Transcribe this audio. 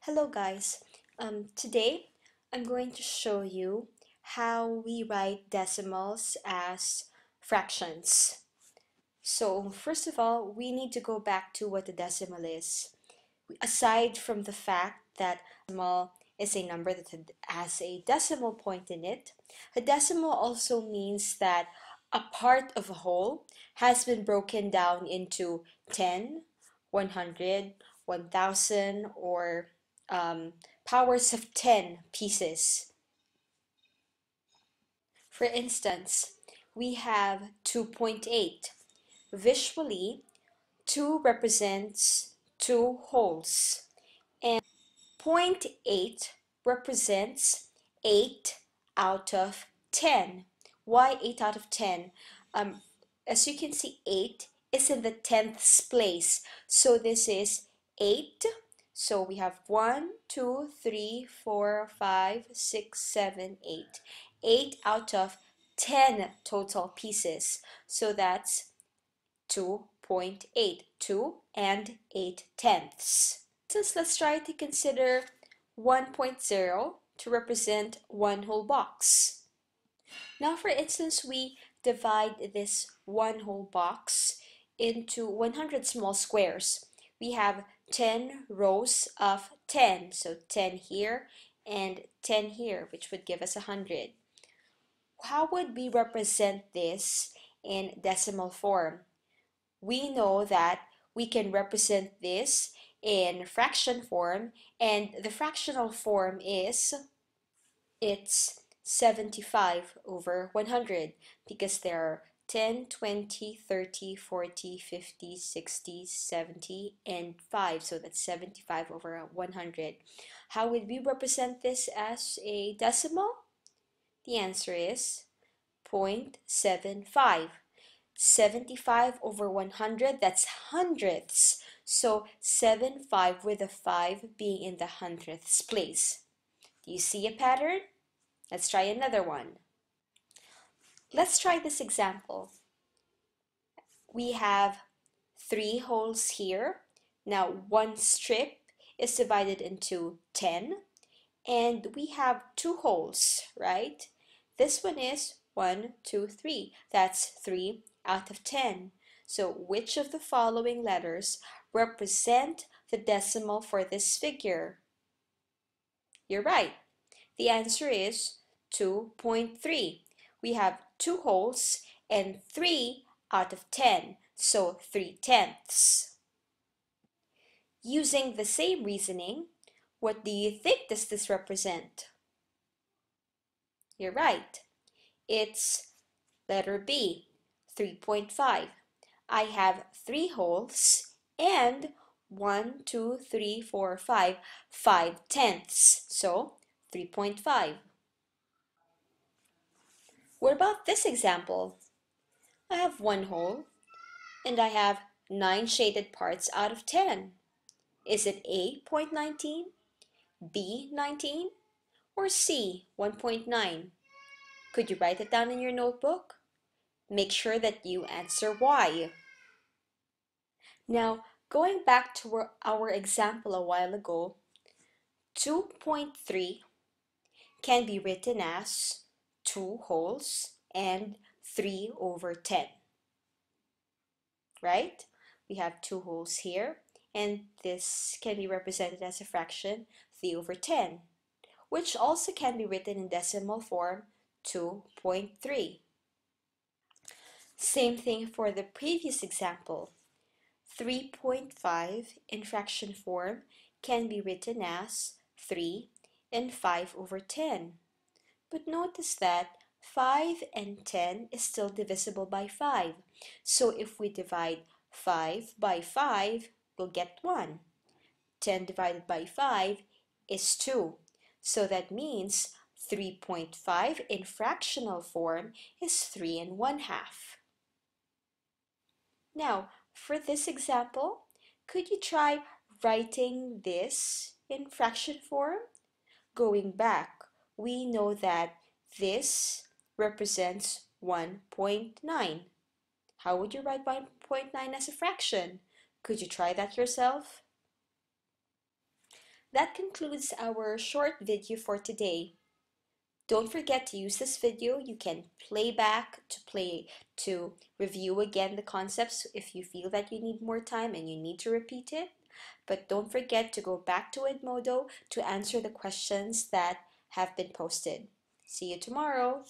Hello guys. Today I'm going to show you how we write decimals as fractions. So first of all, we need to go back to what a decimal is. Aside from the fact that decimal is a number that has a decimal point in it, a decimal also means that a part of a whole has been broken down into 10, 100, 1000, or powers of 10 pieces. For instance, we have 2.8. Visually, 2 represents 2 wholes, and 0.8 represents 8 out of 10. Why 8 out of 10? As you can see, 8 is in the 10th place. So this is 8. So we have 1, 2, 3, 4, 5, 6, 7, 8. 8 out of 10 total pieces. So that's 2.8. 2 and 8 tenths. Let's try to consider 1.0 to represent one whole box. Now, for instance, we divide this one whole box into 100 small squares. We have 10 rows of 10, so 10 here and 10 here, which would give us 100. How would we represent this in decimal form? We know that we can represent this in fraction form, and the fractional form is it's 75 over 100 because there are 10, 20, 30, 40, 50, 60, 70, and 5. So that's 75 over 100. How would we represent this as a decimal? The answer is 0.75. 75 over 100, that's hundredths. So 75 with a 5 being in the hundredths place. Do you see a pattern? Let's try another one. Let's try this example. We have 3 holes here. Now one strip is divided into 10 and we have 2 holes, right? This one is 1, 2, 3. That's 3 out of 10. So which of the following letters represent the decimal for this figure? You're right. The answer is 2.3. We have 2 holes and 3 out of 10, so 3 tenths. Using the same reasoning, what do you think does this represent? You're right. It's letter B, 3.5. I have 3 holes and 1, 2, 3, 4, 5, 5 tenths, so 3.5. What about this example? I have 1 hole and I have 9 shaded parts out of 10. Is it A, 0.19, B, 19, or C, 1.9? Could you write it down in your notebook? Make sure that you answer why. Now, going back to our example a while ago, 2.3 can be written as 2 wholes and 3 over 10. Right? We have 2 wholes here, and this can be represented as a fraction 3 over 10, which also can be written in decimal form 2.3. Same thing for the previous example. 3.5 in fraction form can be written as 3 and 5 over 10. But notice that 5 and 10 is still divisible by 5. So if we divide 5 by 5, we'll get 1. 10 divided by 5 is 2. So that means 3.5 in fractional form is 3 and 1/2. Now, for this example, could you try writing this in fraction form? Going back, we know that this represents 1.9. How would you write 1.9 as a fraction? Could you try that yourself? that concludes our short video for today. Don't forget to use this video. You can play back to review again the concepts if you feel that you need more time and you need to repeat it. But don't forget to go back to Edmodo to answer the questions that have been posted. See you tomorrow.